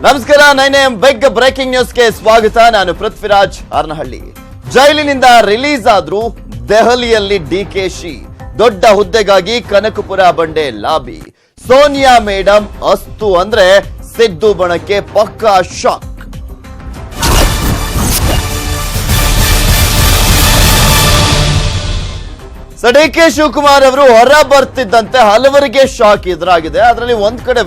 ನಮಸ್ಕಾರ 9am big breaking ನ್ಯೂಸ್ಗೆ ಸ್ವಾಗತ. ನಾನು ಪೃಥ್ವಿರಾಜ್ ಹಾರನಹಳ್ಳಿ. ಜೈಲಿನಿಂದ ರಿಲೀಸ್ ಆದ್ರೂ ದೆಹಲಿಯಲ್ಲಿ ಡಿಕೆಶಿ. ದೊಡ್ಡ ಹುದ್ದೆಗಾಗಿ ಕನಕಪುರ ಬಂಡೆ ಲಾಬಿ. ಸೋನಿಯಾ ಮೇಡಮ್ ಅಸ್ತು ಅಂದ್ರೆ ಸಿದ್ದು ಬಣಕ್ಕೆ ಪಕ್ಕಾ ಶಾಕ್. ಡಿಕೆ ಶಿವಕುಮಾರ್ ಅವರು ಹೊರ ಬರ್ತಿದ್ದಂತೆ ಹಲವರಿಗೆ ಶಾಕ್ ಎದುರಾಗಿದೆ. ಅದರಲ್ಲಿ ಒಂದ್ ಕಡೆ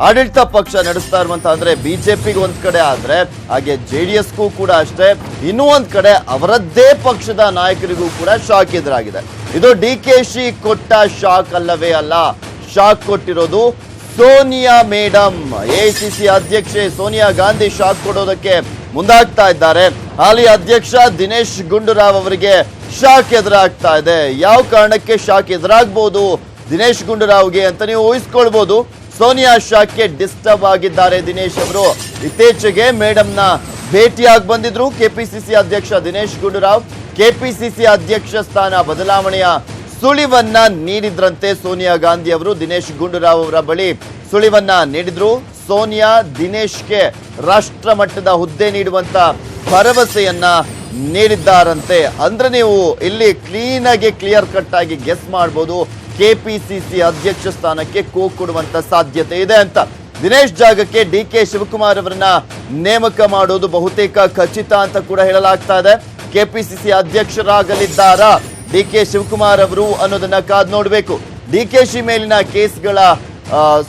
ಆಡಳಿತ ಪಕ್ಷ ನಡೆಸ್ತಾ ಇರುವಂತಹ ಅಂದ್ರೆ ಬಿಜೆಪಿಗೆ ಒಂದ್ ಕಡೆ ಆದ್ರೆ ಹಾಗೆ ಜೆಡಿಎಸ್ಗೂ ಕೂಡ ಅಷ್ಟೇ, ಇನ್ನೂ ಒಂದ್ ಕಡೆ ಅವರದ್ದೇ ಪಕ್ಷದ ನಾಯಕರಿಗೂ ಕೂಡ ಶಾಕ್ ಎದುರಾಗಿದೆ. ಇದು ಡಿಕೆಶಿ ಕೊಟ್ಟ ಶಾಕ್ ಅಲ್ಲವೇ ಅಲ್ಲ, ಶಾಕ್ ಕೊಟ್ಟಿರೋದು ಸೋನಿಯಾ ಮೇಡಮ್. ಎಐಸಿಸಿ ಅಧ್ಯಕ್ಷೆ ಸೋನಿಯಾ ಗಾಂಧಿ ಶಾಕ್ ಕೊಡೋದಕ್ಕೆ ಮುಂದಾಗ್ತಾ ಇದ್ದಾರೆ. ಹಾಲಿ ಅಧ್ಯಕ್ಷ ದಿನೇಶ್ ಗುಂಡೂರಾವ್ ಅವರಿಗೆ ಶಾಕ್ ಎದುರಾಗ್ತಾ ಇದೆ. ಯಾವ ಕಾರಣಕ್ಕೆ ಶಾಕ್ ಎದುರಾಗಬಹುದು ದಿನೇಶ್ ಗುಂಡೂರಾವ್ಗೆ ಅಂತ ನೀವು ಊಹಿಸ್ಕೊಳ್ಬಹುದು. ಸೋನಿಯಾ ಶಾಕ್ಗೆ ಡಿಸ್ಟರ್ಬ್ ಆಗಿದ್ದಾರೆ ದಿನೇಶ್ ಅವರು. ಇತ್ತೀಚೆಗೆ ಮೇಡಮ್ನ ಭೇಟಿಯಾಗಿ ಬಂದಿದ್ರು ಕೆಪಿಸಿಸಿ ಅಧ್ಯಕ್ಷ ದಿನೇಶ್ ಗುಂಡೂರಾವ್. ಕೆಪಿಸಿಸಿ ಅಧ್ಯಕ್ಷ ಸ್ಥಾನ ಬದಲಾವಣೆಯ ಸುಳಿವನ್ನ ನೀಡಿದ್ರಂತೆ ಸೋನಿಯಾ ಗಾಂಧಿ ಅವರು. ದಿನೇಶ್ ಗುಂಡೂರಾವ್ ಅವರ ಬಳಿ ಸುಳಿವನ್ನ ನೀಡಿದ್ರು. ಸೋನಿಯಾ ದಿನೇಶ್ಗೆ ರಾಷ್ಟ್ರ ಮಟ್ಟದ ಹುದ್ದೆ ನೀಡುವಂತ ಭರವಸೆಯನ್ನ ನೀಡಿದ್ದಾರಂತೆ. ಅಂದ್ರೆ ನೀವು ಇಲ್ಲಿ ಕ್ಲಿಯರ್ ಕಟ್ ಆಗಿ ಗೆಸ್ ಮಾಡಬಹುದು, ಕೆಪಿಸಿಸಿ ಅಧ್ಯಕ್ಷ ಸ್ಥಾನಕ್ಕೆ ಕೊಡುವಂತ ಸಾಧ್ಯತೆ ಇದೆ ಅಂತ. ದಿನೇಶ್ ಜಾಗಕ್ಕೆ ಡಿಕೆ ಶಿವಕುಮಾರ್ ಅವರನ್ನ ನೇಮಕ ಮಾಡೋದು ಬಹುತೇಕ ಖಚಿತ ಅಂತ ಕೂಡ ಹೇಳಲಾಗ್ತಾ ಇದೆ. ಕೆಪಿಸಿಸಿ ಅಧ್ಯಕ್ಷರಾಗಲಿದ್ದಾರಾ ಡಿಕೆ ಶಿವಕುಮಾರ್ ಅವರು ಅನ್ನೋದನ್ನ ಕಾದ್ ನೋಡಬೇಕು. ಡಿಕೆಶಿ ಮೇಲಿನ ಕೇಸ್ಗಳ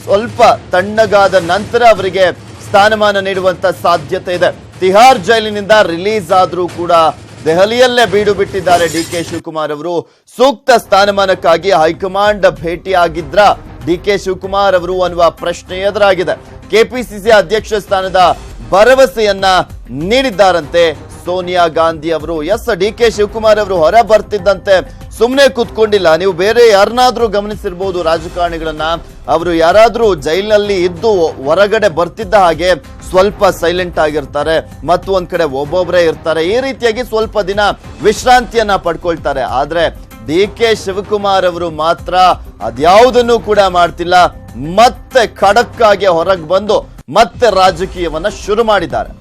ಸ್ವಲ್ಪ ತಣ್ಣಗಾದ ನಂತರ ಅವರಿಗೆ ಸ್ಥಾನಮಾನ ನೀಡುವಂತ ಸಾಧ್ಯತೆ ಇದೆ. ತಿಹಾರ್ ಜೈಲಿನಿಂದ ರಿಲೀಸ್ ಆದ್ರೂ ಕೂಡ ದೆಹಲಿಯಲ್ಲೇ ಬೀಡು ಬಿಟ್ಟಿದ್ದಾರೆ ಡಿಕೆ ಶಿವಕುಮಾರ್ ಅವರು. ಸೂಕ್ತ ಸ್ಥಾನಮಾನಕ್ಕಾಗಿ ಹೈಕಮಾಂಡ್ ಭೇಟಿಯಾಗಿದ್ರ ಡಿಕೆ ಶಿವಕುಮಾರ್ ಅವರು ಅನ್ನುವ ಪ್ರಶ್ನೆ ಎದುರಾಗಿದೆ. ಕೆಪಿಸಿಸಿ ಅಧ್ಯಕ್ಷ ಸ್ಥಾನದ ಭರವಸೆಯನ್ನ ನೀಡಿದ್ದಾರಂತೆ ಸೋನಿಯಾ ಗಾಂಧಿ ಅವರು. ಎಸ್, ಡಿಕೆ ಶಿವಕುಮಾರ್ ಅವರು ಹೊರ ಬರ್ತಿದ್ದಂತೆ ಸುಮ್ಮನೆ ಕೂತ್ಕೊಂಡಿಲ್ಲ. ನೀವು ಬೇರೆ ಯಾರನ್ನಾದ್ರೂ ಗಮನಿಸಿರ್ಬೋದು ರಾಜಕಾರಣಿಗಳನ್ನ, ಅವರು ಯಾರಾದ್ರೂ ಜೈಲಿನಲ್ಲಿ ಇದ್ದು ಹೊರಗಡೆ ಬರ್ತಿದ್ದ ಹಾಗೆ ಸ್ವಲ್ಪ ಸೈಲೆಂಟ್ ಆಗಿರ್ತಾರೆ, ಮತ್ತು ಒಂದ್ ಕಡೆ ಒಬ್ಬೊಬ್ಬರೇ ಇರ್ತಾರೆ. ಈ ರೀತಿಯಾಗಿ ಸ್ವಲ್ಪ ದಿನ ವಿಶ್ರಾಂತಿಯನ್ನ ಪಡ್ಕೊಳ್ತಾರೆ. ಆದ್ರೆ ಡಿಕೆ ಶಿವಕುಮಾರ್ ಅವರು ಮಾತ್ರ ಅದ್ಯಾವುದನ್ನು ಕೂಡ ಮಾಡ್ತಿಲ್ಲ. ಮತ್ತೆ ಖಡಕ್ ಆಗಿ ಹೊರಗೆ ಬಂದು ಮತ್ತೆ ರಾಜಕೀಯವನ್ನ ಶುರು ಮಾಡಿದ್ದಾರೆ.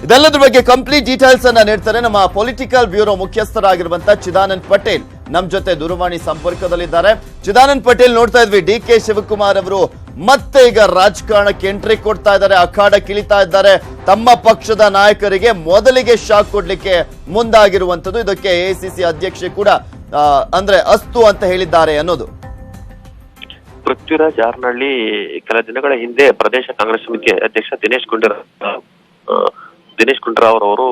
ಇದೆಲ್ಲದ್ರ ಬಗ್ಗೆ ಕಂಪ್ಲೀಟ್ ಡೀಟೇಲ್ಸ್ ಅನ್ನ ನೀಡ್ತಾರೆ ನಮ್ಮ ಪೊಲಿಟಿಕಲ್ ಬ್ಯೂರೋ ಮುಖ್ಯಸ್ಥರಾಗಿರುವಂತಹ ಚಿದಾನಂದ್ ಪಟೇಲ್ ನಮ್ ಜೊತೆ ದೂರವಾಣಿ ಸಂಪರ್ಕದಲ್ಲಿದ್ದಾರೆ. ಚಿದಾನಂದ್ ಪಟೇಲ್, ನೋಡ್ತಾ ಇದ್ವಿ ಡಿಕೆ ಶಿವಕುಮಾರ್ ಅವರು ಮತ್ತೆ ಈಗ ರಾಜಕಾರಣಕ್ಕೆ ಎಂಟ್ರಿ ಕೊಡ್ತಾ ಇದ್ದಾರೆ, ಅಖಾಡಕ್ಕೆ ಇಳಿತಾ ಇದ್ದಾರೆ. ತಮ್ಮ ಪಕ್ಷದ ನಾಯಕರಿಗೆ ಮೊದಲಿಗೆ ಶಾಕ್ ಕೊಡ್ಲಿಕ್ಕೆ ಮುಂದಾಗಿರುವಂತದ್ದು. ಇದಕ್ಕೆ ಎಐಸಿಸಿ ಅಧ್ಯಕ್ಷೆ ಕೂಡ ಅಂದ್ರೆ ಅಸ್ತು ಅಂತ ಹೇಳಿದ್ದಾರೆ ಅನ್ನೋದು. ಪೃಥ್ವಿರಾಜ್ ಹಾರನಹಳ್ಳಿ ಕೆಲ ದಿನಗಳ ಹಿಂದೆ ಪ್ರದೇಶ ಕಾಂಗ್ರೆಸ್ ಸಮಿತಿ ಅಧ್ಯಕ್ಷ ದಿನೇಶ್ ಗುಂಡೂರಾವ್ ಅವರು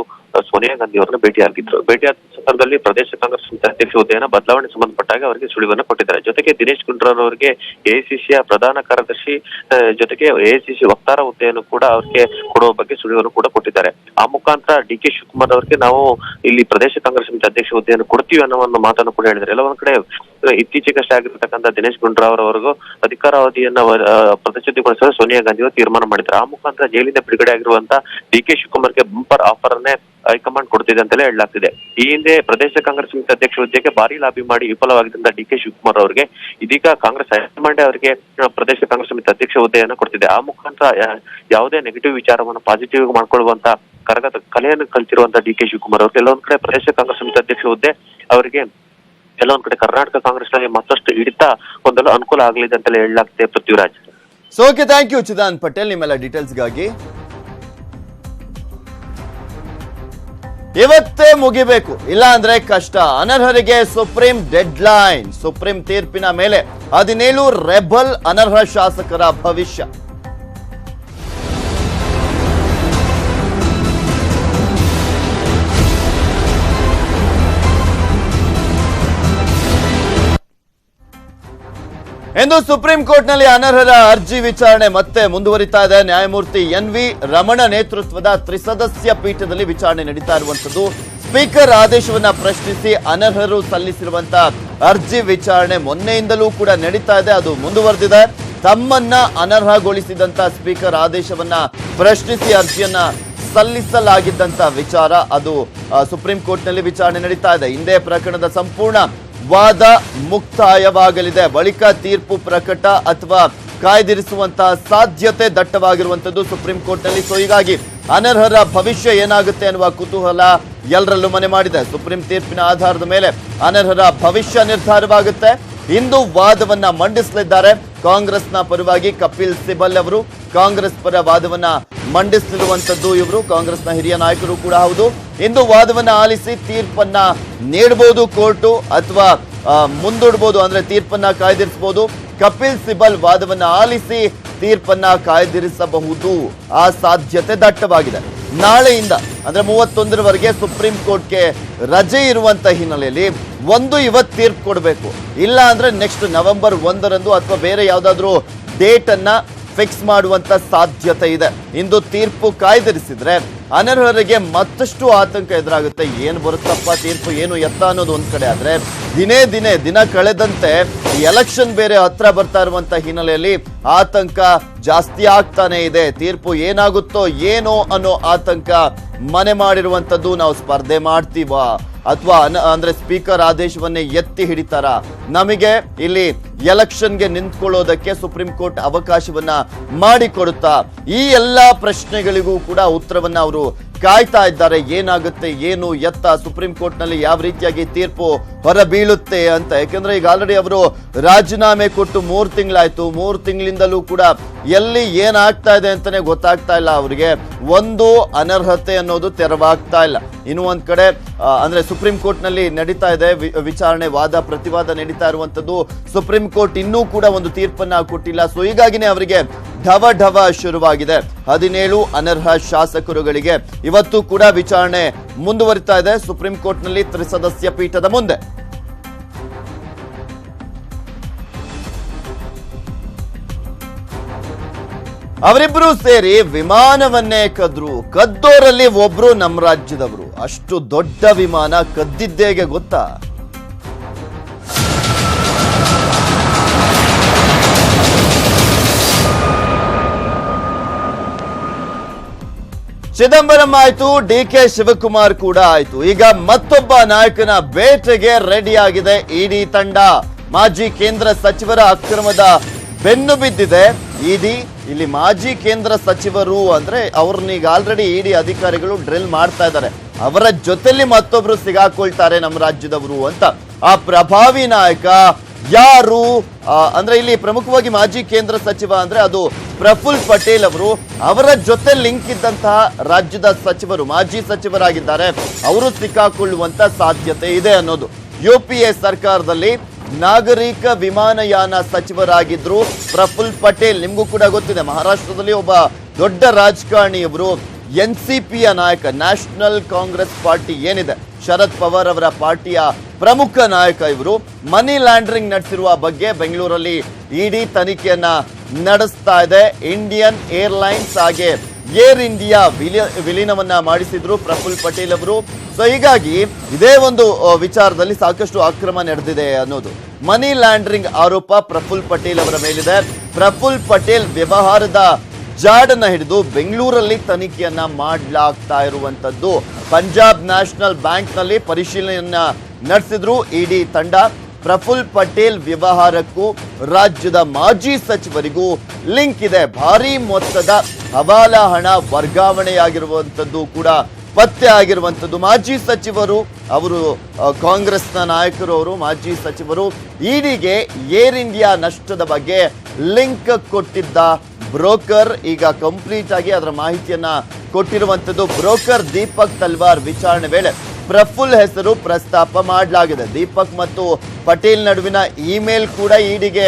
ಸೋನಿಯಾ ಗಾಂಧಿ ಅವರನ್ನ ಭೇಟಿಯಾಗಿದ್ರು. ಭೇಟಿಯಾದ ಸಂದರ್ಭದಲ್ಲಿ ಪ್ರದೇಶ ಕಾಂಗ್ರೆಸ್ ಸಮಿತಿ ಅಧ್ಯಕ್ಷ ಹುದ್ದೆಯನ್ನು ಬದಲಾವಣೆ ಸಂಬಂಧಪಟ್ಟಾಗ ಅವರಿಗೆ ಸುಳಿವನ್ನ ಕೊಟ್ಟಿದ್ದಾರೆ. ಜೊತೆಗೆ ದಿನೇಶ್ ಗುಂಡೂರಾವ್ ಅವರಿಗೆ ಎಐಸಿಸಿಯ ಪ್ರಧಾನ ಕಾರ್ಯದರ್ಶಿ ಜೊತೆಗೆ ಎಐಸಿಸಿ ವಕ್ತಾರ ಹುದ್ದೆಯನ್ನು ಕೂಡ ಅವರಿಗೆ ಕೊಡುವ ಬಗ್ಗೆ ಸುಳಿವನ್ನು ಕೂಡ ಕೊಟ್ಟಿದ್ದಾರೆ. ಆ ಮುಖಾಂತರ ಡಿಕೆ ಶಿವಕುಮಾರ್ ಅವರಿಗೆ ನಾವು ಇಲ್ಲಿ ಪ್ರದೇಶ ಕಾಂಗ್ರೆಸ್ ಸಮಿತಿ ಅಧ್ಯಕ್ಷ ಹುದ್ದೆಯನ್ನು ಕೊಡ್ತೀವಿ ಅನ್ನೋ ಒಂದು ಮಾತನ್ನು ಕೂಡ ಹೇಳಿದ್ದಾರೆ. ಎಲ್ಲ ಒಂದ್ ಕಡೆ ಇತ್ತೀಚೆಗಷ್ಟೇ ಆಗಿರ್ತಕ್ಕಂಥ ದಿನೇಶ್ ಗುಂಡೂರಾವ್ ಅವರಿಗೂ ಅಧಿಕಾರಾವಧಿಯನ್ನ ಪ್ರತಿಷ್ಠಿತಗೊಳಿಸಲು ಸೋನಿಯಾ ಗಾಂಧಿ ಅವರು ತೀರ್ಮಾನ ಮಾಡಿದ್ದಾರೆ. ಆ ಮುಖಾಂತರ ಜೈಲಿಂದ ಬಿಡುಗಡೆ ಆಗಿರುವಂತ ಡಿಕೆ ಶಿವಕುಮಾರ್ಗೆ ಬಂಪರ್ ಆಫರ್ ಅನ್ನೇ ಹೈಕಮಾಂಡ್ ಕೊಡ್ತಿದೆ ಅಂತಲೇ ಹೇಳಲಾಗ್ತಿದೆ. ಈ ಹಿಂದೆ ಪ್ರದೇಶ ಕಾಂಗ್ರೆಸ್ ಸಮಿತಿ ಅಧ್ಯಕ್ಷ ಹುದ್ದೆಗೆ ಭಾರಿ ಲಾಬಿ ಮಾಡಿ ವಿಫಲವಾಗಿದ್ದಂತ ಡಿಕೆ ಶಿವಕುಮಾರ್ ಅವರಿಗೆ ಇದೀಗ ಕಾಂಗ್ರೆಸ್ ಹೈಕಮಾಂಡ್ ಅವರಿಗೆ ಪ್ರದೇಶ ಕಾಂಗ್ರೆಸ್ ಸಮಿತಿ ಅಧ್ಯಕ್ಷ ಹುದ್ದೆಯನ್ನು ಕೊಡ್ತಿದೆ. ಆ ಮುಖಾಂತರ ಯಾವುದೇ ನೆಗೆಟಿವ್ ವಿಚಾರವನ್ನು ಪಾಸಿಟಿವ್ ಮಾಡ್ಕೊಳ್ಳುವಂತ ಕಲೆಯನ್ನು ಕಲ್ತಿರುವಂತ ಡಿಕೆ ಶಿವಕುಮಾರ್ ಅವ್ರಿಗೆ ಎಲ್ಲೊಂದ್ ಕಡೆ ಪ್ರದೇಶ ಕಾಂಗ್ರೆಸ್ ಸಮಿತಿ ಅಧ್ಯಕ್ಷ ಹುದ್ದೆ ಅವರಿಗೆ ಎಲ್ಲೊಂದ್ ಕಡೆ ಕರ್ನಾಟಕ ಕಾಂಗ್ರೆಸ್ ನಲ್ಲಿ ಮತ್ತಷ್ಟು ಹಿಡಿತ ಹೊಂದಲು ಅನುಕೂಲ ಆಗಲಿದೆ ಅಂತಲೇ ಹೇಳಲಾಗ್ತಿದೆ. Prithviraj, okay, thank you Chidanand Patel ನಿಮ್ಮೆಲ್ಲ ಡೀಟೇಲ್ಸ್ಗಾಗಿ. ಇವತ್ತೇ ಮುಗಿಬೇಕು, ಇಲ್ಲ ಅಂದ್ರೆ ಕಷ್ಟ. ಅನರ್ಹರಿಗೆ ಸುಪ್ರೀಂ ಡೆಡ್ ಲೈನ್. ಸುಪ್ರೀಂ ತೀರ್ಪಿನ ಮೇಲೆ 17 ರೆಬಲ್ ಅನರ್ಹ ಶಾಸಕರ ಭವಿಷ್ಯ. ಇಂದು ಸುಪ್ರೀಂ ಕೋರ್ಟ್ನಲ್ಲಿ ಅನರ್ಹರ ಅರ್ಜಿ ವಿಚಾರಣೆ ಮತ್ತೆ ಮುಂದುವರಿತಾ ಇದೆ. ನ್ಯಾಯಮೂರ್ತಿ ಎನ್.ವಿ. ರಮಣ ನೇತೃತ್ವದ ತ್ರಿಸದಸ್ಯ ಪೀಠದಲ್ಲಿ ವಿಚಾರಣೆ ನಡೀತಾ ಇರುವಂತದ್ದು. ಸ್ಪೀಕರ್ ಆದೇಶವನ್ನ ಪ್ರಶ್ನಿಸಿ ಅನರ್ಹರು ಸಲ್ಲಿಸಿರುವಂತಹ ಅರ್ಜಿ ವಿಚಾರಣೆ ಮೊನ್ನೆಯಿಂದಲೂ ಕೂಡ ನಡೀತಾ ಇದೆ, ಅದು ಮುಂದುವರೆದಿದೆ. ತಮ್ಮನ್ನ ಅನರ್ಹಗೊಳಿಸಿದಂತ ಸ್ಪೀಕರ್ ಆದೇಶವನ್ನ ಪ್ರಶ್ನಿಸಿ ಅರ್ಜಿಯನ್ನ ಸಲ್ಲಿಸಲಾಗಿದ್ದಂತ ವಿಚಾರ ಅದು ಸುಪ್ರೀಂ ಕೋರ್ಟ್ನಲ್ಲಿ ವಿಚಾರಣೆ ನಡೀತಾ ಇದೆ. ಹಿಂದೆ ಪ್ರಕರಣದ ಸಂಪೂರ್ಣ ವಾದ ಮುಕ್ತಾಯವಾಗಲಿದೆ. ಬಳಿಕ ತೀರ್ಪು ಪ್ರಕಟ ಅಥವಾ ಕಾಯ್ದಿರಿಸುವಂತಹ ಸಾಧ್ಯತೆ ದಟ್ಟವಾಗಿರುವಂತದ್ದು ಸುಪ್ರೀಂ ಕೋರ್ಟ್ನಲ್ಲಿ. ಸೊ ಹೀಗಾಗಿ ಅನರ್ಹರ ಭವಿಷ್ಯ ಏನಾಗುತ್ತೆ ಅನ್ನುವ ಕುತೂಹಲ ಎಲ್ಲರಲ್ಲೂ ಮನೆ ಮಾಡಿದೆ. ಸುಪ್ರೀಂ ತೀರ್ಪಿನ ಆಧಾರದ ಮೇಲೆ ಅನರ್ಹರ ಭವಿಷ್ಯ ನಿರ್ಧಾರವಾಗುತ್ತೆ. ಇಂದು ವಾದವನ್ನ ಮಂಡಿಸಲಿದ್ದಾರೆ ಕಾಂಗ್ರೆಸ್ನ ಪರವಾಗಿ ಕಪಿಲ್ ಸಿಬಲ್ ಅವರು. ಕಾಂಗ್ರೆಸ್ ಪರ ವಾದವನ್ನ ಮಂಡಿಸಲಿರುವಂತದ್ದು ಇವರು ಕಾಂಗ್ರೆಸ್ನ ಹಿರಿಯ ನಾಯಕರು ಕೂಡ ಹೌದು. ಇಂದು ವಾದವನ್ನ ಆಲಿಸಿ ತೀರ್ಪನ್ನ ನೀಡಬಹುದು ಕೋರ್ಟು ಅಥವಾ ಮುಂದೂಡಬಹುದು, ಅಂದ್ರೆ ತೀರ್ಪನ್ನ ಕಾಯ್ದಿರಿಸಬಹುದು. ಕಪಿಲ್ ಸಿಬಲ್ ವಾದವನ್ನ ಆಲಿಸಿ ತೀರ್ಪನ್ನ ಕಾಯ್ದಿರಿಸಬಹುದು. ಆ ಸಾಧ್ಯತೆ ದಟ್ಟವಾಗಿದೆ. ನಾಳೆಯಿಂದ ಅಂದ್ರೆ 31ರವರೆಗೆ ಸುಪ್ರೀಂ ಕೋರ್ಟ್ಗೆ ರಜೆ ಇರುವಂತ ಹಿನ್ನೆಲೆಯಲ್ಲಿ ಇವತ್ತು ತೀರ್ಪು ಕೊಡಬೇಕು. ಇಲ್ಲ ಅಂದ್ರೆ ನೆಕ್ಸ್ಟ್ ನವೆಂಬರ್ 1ರಂದು ಅಥವಾ ಬೇರೆ ಯಾವ್ದಾದ್ರು ಡೇಟ್ ಅನ್ನ ಫಿಕ್ಸ್ ಮಾಡುವಂತ ಸಾಧ್ಯತೆ ಇದೆ. ಇಂದು ತೀರ್ಪು ಕಾಯ್ದಿರಿಸಿದ್ರೆ ಅನರ್ಹರಿಗೆ ಮತ್ತಷ್ಟು ಆತಂಕ ಎದುರಾಗುತ್ತೆ. ಏನು ಬರುತ್ತಪ್ಪ ತೀರ್ಪು, ಏನು ಎತ್ತ ಅನ್ನೋದು ಒಂದ್ ಕಡೆ ಆದ್ರೆ, ದಿನ ಕಳೆದಂತೆ ಎಲೆಕ್ಷನ್ ಬೇರೆ ಹತ್ರ ಬರ್ತಾ ಇರುವಂತ ಹಿನ್ನೆಲೆಯಲ್ಲಿ ಆತಂಕ ಜಾಸ್ತಿ ಆಗ್ತಾನೆ ಇದೆ. ತೀರ್ಪು ಏನಾಗುತ್ತೋ ಏನೋ ಅನ್ನೋ ಆತಂಕ ಮನೆ ಮಾಡಿರುವಂತದ್ದು. ನಾವು ಸ್ಪರ್ಧೆ ಮಾಡ್ತೀವಾ ಅಥವಾ ಅಂದ್ರೆ ಸ್ಪೀಕರ್ ಆದೇಶವನ್ನೇ ಎತ್ತಿ ಹಿಡಿತಾರ, ನಮಗೆ ಇಲ್ಲಿ ಎಲೆಕ್ಷನ್ಗೆ ನಿಂತ್ಕೊಳ್ಳೋದಕ್ಕೆ ಸುಪ್ರೀಂ ಕೋರ್ಟ್ ಅವಕಾಶವನ್ನ ಮಾಡಿಕೊಡುತ್ತಾ, ಈ ಎಲ್ಲಾ ಪ್ರಶ್ನೆಗಳಿಗೂ ಕೂಡ ಉತ್ತರವನ್ನ ಅವರು ಕಾಯ್ತಾ ಇದ್ದಾರೆ. ಏನಾಗುತ್ತೆ, ಏನು ಎತ್ತ, ಸುಪ್ರೀಂ ಕೋರ್ಟ್ ನಲ್ಲಿ ಯಾವ ರೀತಿಯಾಗಿ ತೀರ್ಪು ಹೊರ ಬೀಳುತ್ತೆ ಅಂತ. ಯಾಕಂದ್ರೆ ಈಗ ಆಲ್ರೆಡಿ ಅವರು ರಾಜೀನಾಮೆ ಕೊಟ್ಟು 3 ತಿಂಗಳಾಯ್ತು. 3 ತಿಂಗಳಿಂದಲೂ ಕೂಡ ಎಲ್ಲಿ ಏನಾಗ್ತಾ ಇದೆ ಅಂತಾನೆ ಗೊತ್ತಾಗ್ತಾ ಇಲ್ಲ ಅವರಿಗೆ. ಒಂದು ಅನರ್ಹತೆ ಅನ್ನೋದು ತೆರವಾಗ್ತಾ ಇಲ್ಲ. ಇನ್ನು ಒಂದ್ ಕಡೆ ಅಂದ್ರೆ ಸುಪ್ರೀಂ ಕೋರ್ಟ್ ನಲ್ಲಿ ನಡೀತಾ ಇದೆ ವಿಚಾರಣೆ, ವಾದ ಪ್ರತಿವಾದ ನಡೀತಾ ಇರುವಂತದ್ದು. ಸುಪ್ರೀಂ ಕೋರ್ಟ್ ಇನ್ನೂ ಕೂಡ ಒಂದು ತೀರ್ಪನ್ನ ಕೊಟ್ಟಿಲ್ಲ. ಸೊ ಹೀಗಾಗಿನೇ ಅವರಿಗೆ ಢವ ಶುರುವಾಗಿದೆ. 17 ಅನರ್ಹ ಶಾಸಕರುಗಳಿಗೆ ಇವತ್ತು ಕೂಡ ವಿಚಾರಣೆ ಮುಂದುವರಿತಾ ಇದೆ ಸುಪ್ರೀಂ ಕೋರ್ಟ್ ನಲ್ಲಿ ತ್ರಿಸದಸ್ಯ ಪೀಠದ ಮುಂದೆ. ಅವರಿಬ್ಬರು ಸೇರಿ ವಿಮಾನವನ್ನೇ ಕದ್ದೋರಲ್ಲಿ ಒಬ್ರು ನಮ್ಮ ರಾಜ್ಯದವರು. ಅಷ್ಟು ದೊಡ್ಡ ವಿಮಾನ ಕದ್ದಿದ್ದೇಗೆ ಗೊತ್ತಾ? ಚಿದಂಬರಂ ಆಯ್ತು, ಡಿಕೆ ಶಿವಕುಮಾರ್ ಕೂಡ ಆಯ್ತು. ಈಗ ಮತ್ತೊಬ್ಬ ನಾಯಕನ ಬೇಟೆಗೆ ರೆಡಿ ಆಗಿದೆ ಇಡಿ ತಂಡ. ಮಾಜಿ ಕೇಂದ್ರ ಸಚಿವರ ಅಕ್ರಮದ ಬೆನ್ನು ಬಿದ್ದಿದೆ ಇಡಿ. ಇಲ್ಲಿ ಮಾಜಿ ಕೇಂದ್ರ ಸಚಿವರು ಅಂದ್ರೆ ಅವ್ರನ್ನೀಗ ಆಲ್ರೆಡಿ ಇಡಿ ಅಧಿಕಾರಿಗಳು ಡ್ರಿಲ್ ಮಾಡ್ತಾ ಇದ್ದಾರೆ. ಅವರ ಜೊತೆಲಿ ಮತ್ತೊಬ್ರು ಸಿಗಾಕೊಳ್ತಾರೆ ನಮ್ಮ ರಾಜ್ಯದವರು ಅಂತ. ಆ ಪ್ರಭಾವಿ ನಾಯಕ ಯಾರು ಅಂದ್ರೆ ಇಲ್ಲಿ ಪ್ರಮುಖವಾಗಿ ಮಾಜಿ ಕೇಂದ್ರ ಸಚಿವ ಅಂದ್ರೆ ಅದು ಪ್ರಫುಲ್ ಪಟೇಲ್ ಅವರು. ಅವರ ಜೊತೆ ಲಿಂಕ್ ಇದ್ದಂತಹ ರಾಜ್ಯದ ಸಚಿವರು, ಮಾಜಿ ಸಚಿವರಾಗಿದ್ದಾರೆ, ಅವರು ಸಿಕ್ಕಾಕೊಳ್ಳುವಂತ ಸಾಧ್ಯತೆ ಇದೆ ಅನ್ನೋದು. ಯುಪಿಎ ಸರ್ಕಾರದಲ್ಲಿ ನಾಗರಿಕ ವಿಮಾನಯಾನ ಸಚಿವರಾಗಿದ್ರು ಪ್ರಫುಲ್ ಪಟೇಲ್. ನಿಮ್ಗೂ ಕೂಡ ಗೊತ್ತಿದೆ, ಮಹಾರಾಷ್ಟ್ರದಲ್ಲಿ ಒಬ್ಬ ದೊಡ್ಡ ರಾಜಕಾರಣಿಯವರು, ಎನ್ಸಿಪಿಯ ನಾಯಕ, ನ್ಯಾಷನಲ್ ಕಾಂಗ್ರೆಸ್ ಪಾರ್ಟಿ ಏನಿದೆ, ಶರದ್ ಪವಾರ್ ಅವರ ಪಾರ್ಟಿಯ ಪ್ರಮುಖ ನಾಯಕ ಇವರು. ಮನಿ ಲ್ಯಾಂಡ್ರಿಂಗ್ ನಡೆಸಿರುವ ಬಗ್ಗೆ ಬೆಂಗಳೂರಲ್ಲಿ ಇಡಿ ತನಿಖೆಯನ್ನ ನಡೆಸ್ತಾ ಇದೆ. ಇಂಡಿಯನ್ ಏರ್ಲೈನ್ಸ್ ಹಾಗೆ ಏರ್ ಇಂಡಿಯಾ ವಿಲೀನವನ್ನ ಮಾಡಿಸಿದ್ರು ಪ್ರಫುಲ್ ಪಟೇಲ್ ಅವರು. ಸೊ ಹೀಗಾಗಿ ಇದೇ ಒಂದು ವಿಚಾರದಲ್ಲಿ ಸಾಕಷ್ಟು ಅಕ್ರಮ ನಡೆದಿದೆ ಅನ್ನೋದು. ಮನಿ ಲ್ಯಾಂಡ್ರಿಂಗ್ ಆರೋಪ ಪ್ರಫುಲ್ ಪಟೇಲ್ ಅವರ ಮೇಲಿದೆ. ಪ್ರಫುಲ್ ಪಟೇಲ್ ವ್ಯವಹಾರದ ಜಾಡನ್ನ ಹಿಡಿದು ಬೆಂಗಳೂರಲ್ಲಿ ತನಿಖೆಯನ್ನ ಮಾಡಲಾಗ್ತಾ ಇರುವಂತದ್ದು. ಪಂಜಾಬ್ ನ್ಯಾಷನಲ್ ಬ್ಯಾಂಕ್ ನಲ್ಲಿ ಪರಿಶೀಲನೆಯನ್ನ ನಡೆಸಿದ್ರು ಇಡಿ ತಂಡ. ಪ್ರಫುಲ್ ಪಟೇಲ್ ವ್ಯವಹಾರಕ್ಕೂ ರಾಜ್ಯದ ಮಾಜಿ ಸಚಿವರಿಗೂ ಲಿಂಕ್ ಇದೆ. ಭಾರಿ ಮೊತ್ತದ ಹವಾಲಾ ಹಣ ವರ್ಗಾವಣೆಯಾಗಿರುವಂತದ್ದು ಕೂಡ ಪತ್ತೆ ಆಗಿರುವಂತದ್ದು. ಮಾಜಿ ಸಚಿವರು ಅವರು, ಕಾಂಗ್ರೆಸ್ನ ನಾಯಕರು ಅವರು, ಮಾಜಿ ಸಚಿವರು ಇಡಿಗೆ ಏರ್ ಇಂಡಿಯಾ ನಷ್ಟದ ಬಗ್ಗೆ ಲಿಂಕ್ ಕೊಟ್ಟಿದ್ದ ಬ್ರೋಕರ್ ಈಗ ಕಂಪ್ಲೀಟ್ ಆಗಿ ಅದರ ಮಾಹಿತಿಯನ್ನ ಕೊಟ್ಟಿರುವಂತದ್ದು. ಬ್ರೋಕರ್ ದೀಪಕ್ ತಲ್ವಾರ್ ವಿಚಾರಣೆ ವೇಳೆ ಪ್ರಫುಲ್ ಹೆಸರು ಪ್ರಸ್ತಾಪ ಮಾಡಲಾಗಿದೆ. ದೀಪಕ್ ಮತ್ತು ಪಟೇಲ್ ನಡುವಿನ ಇಮೇಲ್ ಕೂಡ ಇಡಿಗೆ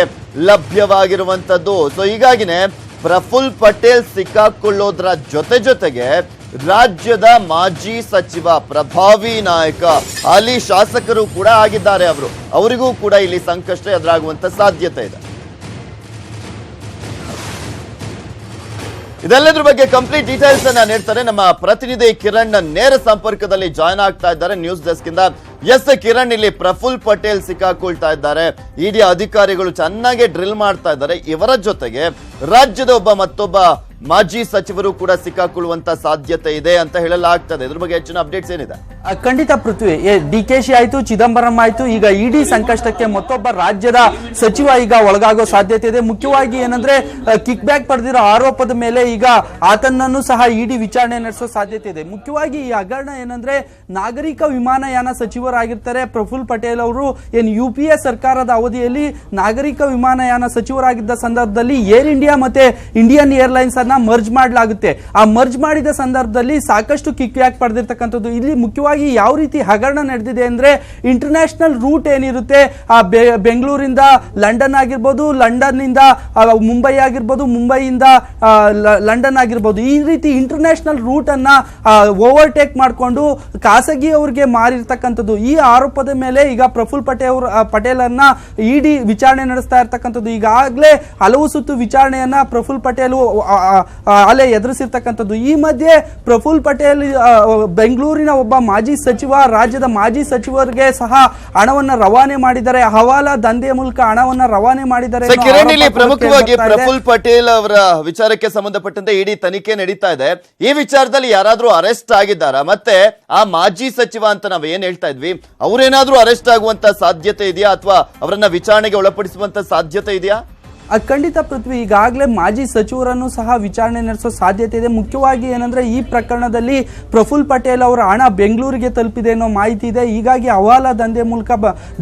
ಲಭ್ಯವಾಗಿರುವಂತದ್ದು. ಸೊ ಹೀಗಾಗಿನೇ ಪ್ರಫುಲ್ ಪಟೇಲ್ ಸಿಕ್ಕಾಕೊಳ್ಳೋದ್ರ ಜೊತೆಗೆ ರಾಜ್ಯದ ಮಾಜಿ ಸಚಿವ, ಪ್ರಭಾವಿ ನಾಯಕ, ಹಾಲಿ ಶಾಸಕರು ಕೂಡ ಆಗಿದ್ದಾರೆ. ಅವರಿಗೂ ಕೂಡ ಇಲ್ಲಿ ಸಂಕಷ್ಟ ಎದುರಾಗುವಂತ ಸಾಧ್ಯತೆ ಇದೆ. ಇದೆಲ್ಲದ್ರ ಬಗ್ಗೆ ಕಂಪ್ಲೀಟ್ ಡೀಟೇಲ್ಸ್ ಅನ್ನ ನೀಡ್ತಾರೆ ನಮ್ಮ ಪ್ರತಿನಿಧಿ ಕಿರಣ್. ನೇರ ಸಂಪರ್ಕದಲ್ಲಿ ಜಾಯ್ನ್ ಆಗ್ತಾ ಇದ್ದಾರೆ ನ್ಯೂಸ್ ಡೆಸ್ಕ್ ಇಂದ. ಎಸ್ ಕಿರಣ್, ಇಲ್ಲಿ ಪ್ರಫುಲ್ ಪಟೇಲ್ ಸಿಕ್ಕಾಕೊಳ್ತಾ ಇದ್ದಾರೆ. ಇಡಿ ಅಧಿಕಾರಿಗಳು ಚೆನ್ನಾಗಿ ಡ್ರಿಲ್ ಮಾಡ್ತಾ ಇದ್ದಾರೆ. ಇವರ ಜೊತೆಗೆ ರಾಜ್ಯದ ಮತ್ತೊಬ್ಬ ಮಾಜಿ ಸಚಿವರು ಕೂಡ ಸಿಕ್ಕಾಕೊಳ್ಳುವಂತ ಸಾಧ್ಯತೆ ಇದೆ ಅಂತ ಹೇಳಲಾಗ್ತದೆ. ಇದ್ರ ಬಗ್ಗೆ ಹೆಚ್ಚಿನ ಅಪ್ಡೇಟ್ಸ್ ಏನಿದೆ? ಖಂಡಿತ ಪೃಥ್ವಿ, ಡಿಕೆಶಿ ಆಯ್ತು, ಚಿದಂಬರಂ ಆಯ್ತು, ಈಗ ಇಡಿ ಸಂಕಷ್ಟಕ್ಕೆ ಮತ್ತೊಬ್ಬ ರಾಜ್ಯದ ಸಚಿವ ಈಗ ಒಳಗಾಗೋ ಸಾಧ್ಯತೆ ಇದೆ. ಮುಖ್ಯವಾಗಿ ಏನಂದ್ರೆ ಕಿಕ್ ಬ್ಯಾಕ್ ಪಡೆದಿರೋ ಆರೋಪದ ಮೇಲೆ ಈಗ ಆತನನ್ನು ಸಹ ಇಡಿ ವಿಚಾರಣೆ ನಡೆಸೋ ಸಾಧ್ಯತೆ ಇದೆ. ಮುಖ್ಯವಾಗಿ ಈ ಹಗರಣ ಏನಂದ್ರೆ ನಾಗರಿಕ ವಿಮಾನಯಾನ ಸಚಿವರಾಗಿರ್ತಾರೆ ಪ್ರಫುಲ್ ಪಟೇಲ್ ಅವರು. ಏನು UPA ಸರ್ಕಾರದ ಅವಧಿಯಲ್ಲಿ ನಾಗರಿಕ ವಿಮಾನಯಾನ ಸಚಿವರಾಗಿದ್ದ ಸಂದರ್ಭದಲ್ಲಿ ಏರ್ ಇಂಡಿಯಾ ಮತ್ತೆ ಇಂಡಿಯನ್ ಏರ್ಲೈನ್ಸ್ ಅನ್ನ ಮರ್ಜ್ ಮಾಡಲಾಗುತ್ತೆ. ಆ ಮರ್ಜ್ ಮಾಡಿದ ಸಂದರ್ಭದಲ್ಲಿ ಸಾಕಷ್ಟು ಕಿಕ್ ಬ್ಯಾಕ್ ಪಡೆದಿರ್ತಕ್ಕಂಥದ್ದು. ಇಲ್ಲಿ ಮುಖ್ಯವಾಗಿ ಯಾವ ರೀತಿ ಹಗರಣ ನಡೆದಿದೆ ಅಂದ್ರೆ ಇಂಟರ್ನ್ಯಾಷನಲ್ ರೂಟ್ ಏನಿರುತ್ತೆ, ಆ ಬೆಂಗಳೂರಿಂದ ಲಂಡನ್ ಆಗಿರ್ಬೋದು, ಲಂಡನ್ ನಿಂದ ಮುಂಬೈ ಆಗಿರ್ಬೋದು, ಮುಂಬೈಯಿಂದ ಲಂಡನ್ ಆಗಿರ್ಬೋದು, ಈ ರೀತಿ ಇಂಟರ್ನ್ಯಾಷನಲ್ ರೂಟ್ ಅನ್ನ ಓವರ್ಟೇಕ್ ಮಾಡಿಕೊಂಡು ಖಾಸಗಿ ಅವರಿಗೆ ಮಾರಿರ್ತಕ್ಕಂಥದ್ದು. ಈ ಆರೋಪದ ಮೇಲೆ ಈಗ ಪ್ರಫುಲ್ ಪಟೇಲ್ ಅನ್ನ ಇಡಿ ವಿಚಾರಣೆ ನಡೆಸ್ತಾ ಇರ್ತಕ್ಕಂಥದ್ದು. ಈಗಾಗಲೇ ಹಲವು ಸುತ್ತು ವಿಚಾರಣೆಯನ್ನ ಪ್ರಫುಲ್ ಪಟೇಲ್ ಅಲೆ ಎದುರಿಸಿರ್ತಕ್ಕಂಥದ್ದು. ಈ ಮಧ್ಯೆ ಪ್ರಫುಲ್ ಪಟೇಲ್ ಬೆಂಗಳೂರಿನ ಒಬ್ಬ ಮಾಜಿ ಸಚಿವ, ರಾಜ್ಯದ ಮಾಜಿ ಸಚಿವರಿಗೆ ಸಹ ಹಣವನ್ನ ರವಾನೆ ಮಾಡಿದ್ದಾರೆ, ಹವಾಲಾ ದಂಧೆಯ ಮೂಲಕ ಹಣವನ್ನ ರವಾನೆ ಮಾಡಿದ್ದಾರೆ. ಕಿರಣ್, ಇಲ್ಲಿ ಪ್ರಮುಖವಾಗಿ ಪ್ರಫುಲ್ ಪಟೇಲ್ ಅವರ ವಿಚಾರಕ್ಕೆ ಸಂಬಂಧಪಟ್ಟಂತೆ ಇಡೀ ತನಿಖೆ ನಡೀತಾ ಇದೆ. ಈ ವಿಚಾರದಲ್ಲಿ ಯಾರಾದ್ರೂ ಅರೆಸ್ಟ್ ಆಗಿದ್ದಾರಾ? ಮತ್ತೆ ಆ ಮಾಜಿ ಸಚಿವ ಅಂತ ನಾವ್ ಏನ್ ಹೇಳ್ತಾ ಇದ್ವಿ, ಅವ್ರೇನಾದ್ರೂ ಅರೆಸ್ಟ್ ಆಗುವಂತ ಸಾಧ್ಯತೆ ಇದೆಯಾ ಅಥವಾ ಅವರನ್ನ ವಿಚಾರಣೆಗೆ ಒಳಪಡಿಸುವಂತ ಸಾಧ್ಯತೆ ಇದೆಯಾ? ಖಂಡಿತ ಪೃಥ್ವಿ, ಈಗಾಗಲೇ ಮಾಜಿ ಸಚಿವರನ್ನು ಸಹ ವಿಚಾರಣೆ ನಡೆಸೋ ಸಾಧ್ಯತೆ ಇದೆ. ಮುಖ್ಯವಾಗಿ ಏನಂದ್ರೆ ಈ ಪ್ರಕರಣದಲ್ಲಿ ಪ್ರಫುಲ್ ಪಟೇಲ್ ಅವರ ಹಣ ಬೆಂಗಳೂರಿಗೆ ತಲುಪಿದೆ ಅನ್ನೋ ಮಾಹಿತಿ ಇದೆ. ಹೀಗಾಗಿ ಹವಾಲಾ ದಂಧೆ ಮೂಲಕ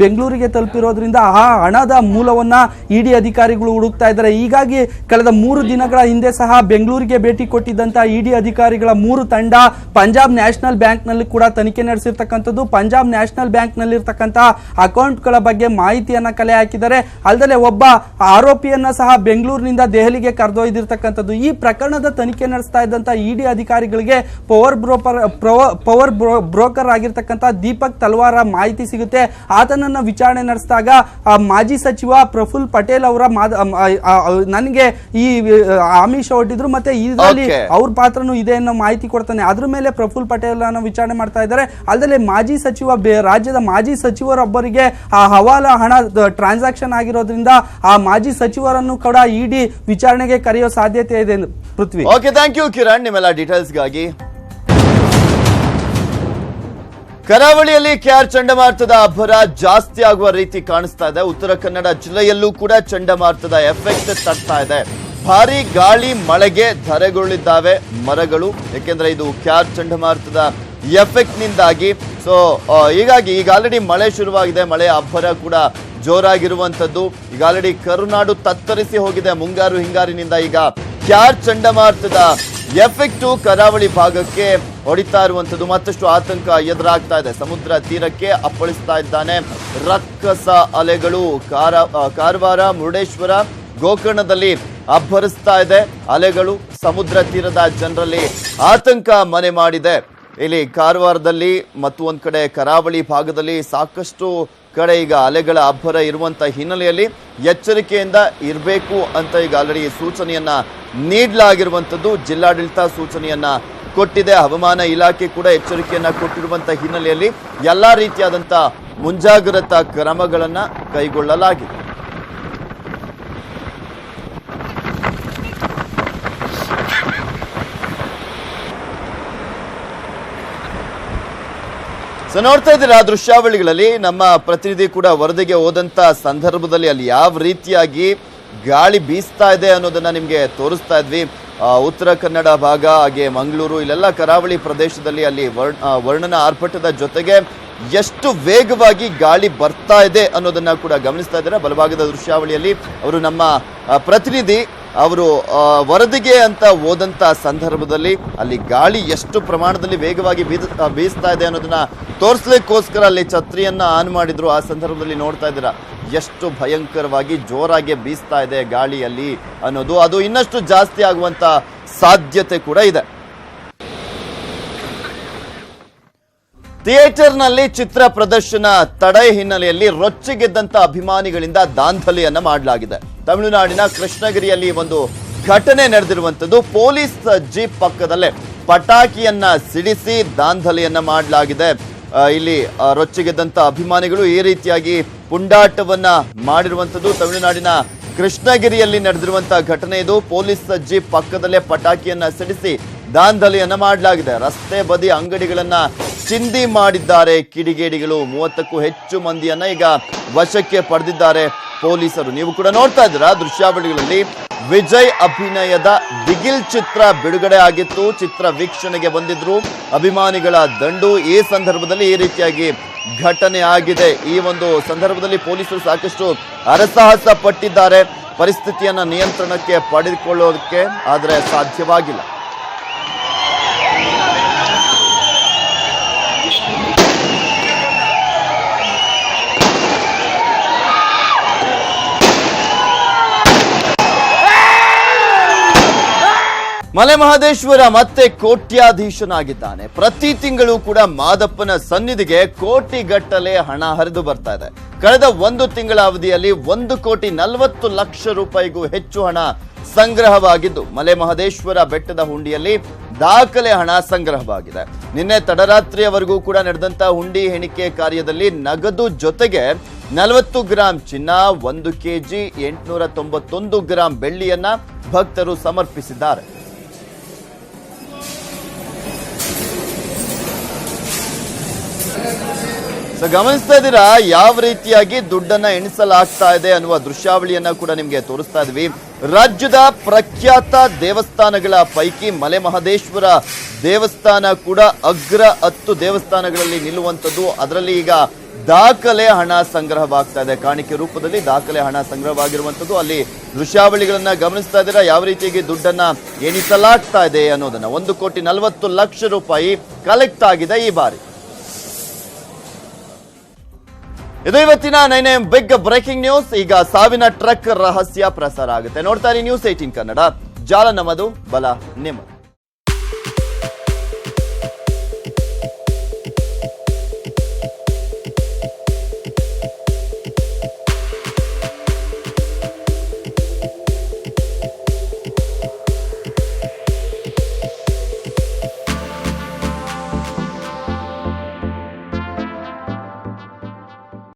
ಬೆಂಗಳೂರಿಗೆ ತಲುಪಿರೋದ್ರಿಂದ ಆ ಹಣದ ಮೂಲವನ್ನ ಇಡಿ ಅಧಿಕಾರಿಗಳು ಹುಡುಕ್ತಾ ಇದ್ದಾರೆ. ಹೀಗಾಗಿ ಕಳೆದ 3 ದಿನಗಳ ಹಿಂದೆ ಸಹ ಬೆಂಗಳೂರಿಗೆ ಭೇಟಿ ಕೊಟ್ಟಿದ್ದಂತ ಇಡಿ ಅಧಿಕಾರಿಗಳ 3 ತಂಡ ಪಂಜಾಬ್ ನ್ಯಾಷನಲ್ ಬ್ಯಾಂಕ್ ನಲ್ಲಿ ಕೂಡ ತನಿಖೆ ನಡೆಸಿರ್ತಕ್ಕಂಥದ್ದು. ಪಂಜಾಬ್ ನ್ಯಾಷನಲ್ ಬ್ಯಾಂಕ್ ನಲ್ಲಿರ್ತಕ್ಕಂಥ ಅಕೌಂಟ್ಗಳ ಬಗ್ಗೆ ಮಾಹಿತಿಯನ್ನ ಕಲೆ ಹಾಕಿದ್ದಾರೆ. ಅಲ್ಲದೆ ಒಬ್ಬ ಆರೋಪಿ ಸಹ ಬೆಂಗಳೂರಿನಿಂದ ದೆಹಲಿಗೆ ಕರೆದೊಯ್ದಿರ್ತಕ್ಕಂಥದ್ದು. ಈ ಪ್ರಕರಣದ ತನಿಖೆ ನಡೆಸ್ತಾ ಇದ್ದಂತ ಇಡಿ ಅಧಿಕಾರಿಗಳಿಗೆ ಪವರ್ ಬ್ರೋಕರ್ ಆಗಿರ್ತಕ್ಕಂಥ ದೀಪಕ್ ತಲ್ವಾರ ಮಾಹಿತಿ ಸಿಗುತ್ತೆ. ಆತನನ್ನ ವಿಚಾರಣೆ ನಡೆಸಿದಾಗ ಮಾಜಿ ಸಚಿವ ಪ್ರಫುಲ್ ಪಟೇಲ್ ಅವರ ನನಗೆ ಈ ಆಮಿಷ ಒಡ್ಡಿದ್ರು ಮತ್ತೆ ಇದರಲ್ಲಿ ಅವ್ರ ಪಾತ್ರನೂ ಇದೆ ಅನ್ನೋ ಮಾಹಿತಿ ಕೊಡ್ತಾನೆ. ಅದ್ರ ಮೇಲೆ ಪ್ರಫುಲ್ ಪಟೇಲ್ ಅನ್ನು ವಿಚಾರಣೆ ಮಾಡ್ತಾ ಇದ್ದಾರೆ. ಅಲ್ಲದೆ ಮಾಜಿ ಸಚಿವ, ರಾಜ್ಯದ ಮಾಜಿ ಸಚಿವರೊಬ್ಬರಿಗೆ ಆ ಹವಾಲಾ ಹಣ ಟ್ರಾನ್ಸಾಕ್ಷನ್ ಆಗಿರೋದ್ರಿಂದ ಆ ಮಾಜಿ ಸಚಿವರನ್ನು ಕೂಡ ಇಡಿ ವಿಚಾರಣೆಗೆ ಕರೆಯೋ ಸಾಧ್ಯತೆ ಇದೆ. ಪೃಥ್ವಿ, ಓಕೆ, ಥ್ಯಾಂಕ್ ಯು ಕಿರಣ್ ನಿಮ್ಮೆಲ್ಲ ಡೀಟೇಲ್ಸ್ಗಾಗಿ. ಕರಾವಳಿಯಲ್ಲಿ ಕ್ಯಾರ್ ಚಂಡಮಾರುತದ ಅಬ್ಬರ ಜಾಸ್ತಿ ಆಗುವ ರೀತಿ ಕಾಣಿಸ್ತಾ ಇದೆ. ಉತ್ತರ ಕನ್ನಡ ಜಿಲ್ಲೆಯಲ್ಲೂ ಕೂಡ ಚಂಡಮಾರುತದ ಎಫೆಕ್ಟ್ ತಟ್ತಾ ಇದೆ. ಭಾರಿ ಗಾಳಿ ಮಳೆಗೆ ಧರೆಗುರುಳಿದ್ದಾವೆ ಮರಗಳು. ಯಾಕೆಂದ್ರೆ ಇದು ಕ್ಯಾರ್ ಚಂಡಮಾರುತದ ಎಫೆಕ್ಟ್ ನಿಂದಾಗಿ. ಸೊ ಹೀಗಾಗಿ ಈಗ ಆಲ್ರೆಡಿ ಮಳೆ ಶುರುವಾಗಿದೆ. ಮಳೆ ಅಬ್ಬರ ಕೂಡ ಜೋರಾಗಿರುವಂತದ್ದು. ಈಗ ಆಲ್ರೆಡಿ ಕರುನಾಡು ತತ್ತರಿಸಿ ಹೋಗಿದೆ ಮುಂಗಾರು ಹಿಂಗಾರಿನಿಂದ. ಈಗ ಕ್ಯಾರ್ ಚಂಡಮಾರುತದ ಎಫೆಕ್ಟು ಕರಾವಳಿ ಭಾಗಕ್ಕೆ ಹೊಡಿತಾ ಇರುವಂತದ್ದು. ಮತ್ತಷ್ಟು ಆತಂಕ ಎದುರಾಗ್ತಾ ಇದೆ. ಸಮುದ್ರ ತೀರಕ್ಕೆ ಅಪ್ಪಳಿಸ್ತಾ ಇದ್ದಾನೆ ರಕ್ಕಸ ಅಲೆಗಳು. ಕಾರವಾರ, ಮುರುಡೇಶ್ವರ, ಗೋಕರ್ಣದಲ್ಲಿ ಅಬ್ಬರಿಸ್ತಾ ಇದೆ ಅಲೆಗಳು. ಸಮುದ್ರ ತೀರದ ಜನರಲ್ಲಿ ಆತಂಕ ಮನೆ ಮಾಡಿದೆ. ಇಲ್ಲಿ ಕಾರವಾರದಲ್ಲಿ ಮತ್ತು ಒಂದ್ ಕಡೆ ಕರಾವಳಿ ಭಾಗದಲ್ಲಿ ಸಾಕಷ್ಟು ಕಡೆ ಈಗ ಅಲೆಗಳ ಅಬ್ಬರ ಇರುವಂತ ಹಿನ್ನೆಲೆಯಲ್ಲಿ ಎಚ್ಚರಿಕೆಯಿಂದ ಇರಬೇಕು ಅಂತ ಈಗ ಆಲ್ರೆಡಿ ಸೂಚನೆಯನ್ನ ನೀಡಲಾಗಿರುವಂತದ್ದು. ಜಿಲ್ಲಾಡಳಿತ ಸೂಚನೆಯನ್ನ ಕೊಟ್ಟಿದೆ. ಹವಾಮಾನ ಇಲಾಖೆ ಕೂಡ ಎಚ್ಚರಿಕೆಯನ್ನ ಕೊಟ್ಟಿರುವಂತ ಹಿನ್ನೆಲೆಯಲ್ಲಿ ಎಲ್ಲಾ ರೀತಿಯಾದಂತ ಮುಂಜಾಗ್ರತಾ ಕ್ರಮಗಳನ್ನ ಕೈಗೊಳ್ಳಲಾಗಿದೆ. ಸೊ ನೋಡ್ತಾ ಇದ್ದೀರಾ ದೃಶ್ಯಾವಳಿಗಳಲ್ಲಿ ನಮ್ಮ ಪ್ರತಿನಿಧಿ ಕೂಡ ವರದಿಗೆ ಹೋದಂತ ಸಂದರ್ಭದಲ್ಲಿ ಅಲ್ಲಿ ಯಾವ ರೀತಿಯಾಗಿ ಗಾಳಿ ಬೀಸ್ತಾ ಇದೆ ಅನ್ನೋದನ್ನ ನಿಮ್ಗೆ ತೋರಿಸ್ತಾ ಇದ್ವಿ. ಉತ್ತರ ಕನ್ನಡ ಭಾಗ ಹಾಗೆ ಮಂಗಳೂರು ಇಲ್ಲೆಲ್ಲ ಕರಾವಳಿ ಪ್ರದೇಶದಲ್ಲಿ ಅಲ್ಲಿ ವರ್ಣನ ಆರ್ಭಟದ ಜೊತೆಗೆ ಎಷ್ಟು ವೇಗವಾಗಿ ಗಾಳಿ ಬರ್ತಾ ಇದೆ ಅನ್ನೋದನ್ನ ಕೂಡ ಗಮನಿಸ್ತಾ ಇದ್ದಾರೆ. ಬಲಭಾಗದ ದೃಶ್ಯಾವಳಿಯಲ್ಲಿ ಅವರು ನಮ್ಮ ಪ್ರತಿನಿಧಿ ಅವರು ವರದಿಗೆ ಅಂತ ಹೋದಂತ ಸಂದರ್ಭದಲ್ಲಿ ಅಲ್ಲಿ ಗಾಳಿ ಎಷ್ಟು ಪ್ರಮಾಣದಲ್ಲಿ ವೇಗವಾಗಿ ಬೀಸ್ತಾ ಇದೆ ಅನ್ನೋದನ್ನ ತೋರಿಸ್ಲಿಕ್ಕೋಸ್ಕರ ಅಲ್ಲಿ ಛತ್ರಿಯನ್ನ ಆನ್ ಮಾಡಿದ್ರು. ಆ ಸಂದರ್ಭದಲ್ಲಿ ನೋಡ್ತಾ ಇದ್ದೀರಾ ಎಷ್ಟು ಭಯಂಕರವಾಗಿ ಜೋರಾಗಿ ಬೀಸ್ತಾ ಇದೆ ಗಾಳಿಯಲ್ಲಿ ಅನ್ನೋದು. ಅದು ಇನ್ನಷ್ಟು ಜಾಸ್ತಿ ಆಗುವಂತ ಸಾಧ್ಯತೆ ಕೂಡ ಇದೆ. ಥಿಯೇಟರ್ನಲ್ಲಿ ಚಿತ್ರ ಪ್ರದರ್ಶನ ತಡೆ ಹಿನ್ನೆಲೆಯಲ್ಲಿ ರೊಚ್ಚಿಗೆದ್ದಂತ ಅಭಿಮಾನಿಗಳಿಂದ ದಾಂಧಲೆಯನ್ನ ಮಾಡಲಾಗಿದೆ. ತಮಿಳುನಾಡಿನ ಕೃಷ್ಣಗಿರಿಯಲ್ಲಿ ಒಂದು ಘಟನೆ ನಡೆದಿರುವಂತದ್ದು. ಪೊಲೀಸ್ ಜೀಪ್ ಪಕ್ಕದಲ್ಲೇ ಪಟಾಕಿಯನ್ನ ಸಿಡಿಸಿ ದಾಂಧಲೆಯನ್ನ ಮಾಡಲಾಗಿದೆ. ಇಲ್ಲಿ ರೊಚ್ಚಿಗೆದ್ದಂತ ಅಭಿಮಾನಿಗಳು ಈ ರೀತಿಯಾಗಿ ಪುಂಡಾಟವನ್ನ ಮಾಡಿರುವಂತದ್ದು. ತಮಿಳುನಾಡಿನ ಕೃಷ್ಣಗಿರಿಯಲ್ಲಿ ನಡೆದಿರುವಂತಹ ಘಟನೆ ಇದು. ಪೊಲೀಸ್ ಜೀಪ್ ಪಕ್ಕದಲ್ಲೇ ಪಟಾಕಿಯನ್ನ ಸಿಡಿಸಿ ದಾಂಧಲೆಯನ್ನ ಮಾಡಲಾಗಿದೆ. ರಸ್ತೆ ಬದಿ ಅಂಗಡಿಗಳನ್ನ ಚಿಂದಿ ಮಾಡಿದ್ದಾರೆ ಕಿಡಿಗೇಡಿಗಳು. 30ಕ್ಕೂ ಹೆಚ್ಚು ಮಂದಿಯನ್ನ ಈಗ ವಶಕ್ಕೆ ಪಡೆದಿದ್ದಾರೆ ಪೊಲೀಸರು. ನೀವು ಕೂಡ ನೋಡ್ತಾ ಇದ್ದೀರಾ ದೃಶ್ಯಾವಳಿಗಳಲ್ಲಿ. ವಿಜಯ್ ಅಭಿನಯದ ದಿಗಿಲ್ ಚಿತ್ರ ಬಿಡುಗಡೆ ಆಗಿತ್ತು. ಚಿತ್ರ ವೀಕ್ಷಣೆಗೆ ಬಂದಿದ್ರು ಅಭಿಮಾನಿಗಳ ದಂಡು. ಈ ಸಂದರ್ಭದಲ್ಲಿ ಈ ರೀತಿಯಾಗಿ ಘಟನೆ ಆಗಿದೆ. ಈ ಒಂದು ಸಂದರ್ಭದಲ್ಲಿ ಪೊಲೀಸರು ಸಾಕಷ್ಟು ಹರಸಾಹಸ ಪಟ್ಟಿದ್ದಾರೆ ಪರಿಸ್ಥಿತಿಯನ್ನ ನಿಯಂತ್ರಣಕ್ಕೆ ಪಡೆದುಕೊಳ್ಳೋದಕ್ಕೆ, ಆದರೆ ಸಾಧ್ಯವಾಗಿಲ್ಲ. ಮಲೆ ಮಹದೇಶ್ವರ ಮತ್ತೆ ಕೋಟ್ಯಾಧೀಶನಾಗಿದ್ದಾನೆ. ಪ್ರತಿ ತಿಂಗಳು ಕೂಡ ಮಾದಪ್ಪನ ಸನ್ನಿಧಿಗೆ ಕೋಟಿಗಟ್ಟಲೆ ಹಣ ಹರಿದು ಬರ್ತಾ ಇದೆ. ಕಳೆದ 1 ತಿಂಗಳ ಅವಧಿಯಲ್ಲಿ 1,40,00,000 ರೂಪಾಯಿಗೂ ಹೆಚ್ಚು ಹಣ ಸಂಗ್ರಹವಾಗಿದ್ದು ಮಲೆ ಮಹದೇಶ್ವರ ಬೆಟ್ಟದ ಹುಂಡಿಯಲ್ಲಿ ದಾಖಲೆ ಹಣ ಸಂಗ್ರಹವಾಗಿದೆ. ನಿನ್ನೆ ತಡರಾತ್ರಿಯವರೆಗೂ ಕೂಡ ನಡೆದಂತ ಹುಂಡಿ ಎಣಿಕೆ ಕಾರ್ಯದಲ್ಲಿ ನಗದು ಜೊತೆಗೆ 40 ಗ್ರಾಂ ಚಿನ್ನ, 1 ಕೆಜಿ 891 ಗ್ರಾಂ ಬೆಳ್ಳಿಯನ್ನ ಭಕ್ತರು ಸಮರ್ಪಿಸಿದ್ದಾರೆ. ಗಮನಿಸ್ತಾ ಇದ್ದೀರಾ ಯಾವ ರೀತಿಯಾಗಿ ದುಡ್ಡನ್ನ ಎಣಿಸಲಾಗ್ತಾ ಇದೆ ಅನ್ನುವ ದೃಶ್ಯಾವಳಿಯನ್ನ ಕೂಡ ನಿಮ್ಗೆ ತೋರಿಸ್ತಾ ಇದ್ವಿ. ರಾಜ್ಯದ ಪ್ರಖ್ಯಾತ ದೇವಸ್ಥಾನಗಳ ಪೈಕಿ ಮಲೆ ಮಹದೇಶ್ವರ ದೇವಸ್ಥಾನ ಕೂಡ ಅಗ್ರ 10 ದೇವಸ್ಥಾನಗಳಲ್ಲಿ ನಿಲ್ಲುವಂಥದ್ದು. ಅದರಲ್ಲಿ ಈಗ ದಾಖಲೆ ಹಣ ಸಂಗ್ರಹವಾಗ್ತಾ ಇದೆ. ಕಾಣಿಕೆ ರೂಪದಲ್ಲಿ ದಾಖಲೆ ಹಣ ಸಂಗ್ರಹವಾಗಿರುವಂಥದ್ದು. ಅಲ್ಲಿ ದೃಶ್ಯಾವಳಿಗಳನ್ನ ಗಮನಿಸ್ತಾ ಇದ್ದೀರಾ ಯಾವ ರೀತಿಯಾಗಿ ದುಡ್ಡನ್ನ ಎಣಿಸಲಾಗ್ತಾ ಇದೆ ಅನ್ನೋದನ್ನ. 1,40,00,000 ರೂಪಾಯಿ ಕಲೆಕ್ಟ್ ಆಗಿದೆ ಈ ಬಾರಿ. ಇದು ಇವತ್ತಿನ 9am ಬಿಗ್ ಬ್ರೇಕಿಂಗ್ ನ್ಯೂಸ್. ಈಗ ಸಾವಿನ ಟ್ರಕ್ ರಹಸ್ಯ ಪ್ರಸಾರ ಆಗುತ್ತೆ. ನೋಡ್ತಾ ಇರಿ ನ್ಯೂಸ್ 18 ಕನ್ನಡ. ಜಾಲ ನಮ್ಮದು, ಬಲ ನಿಮ್ಮದು.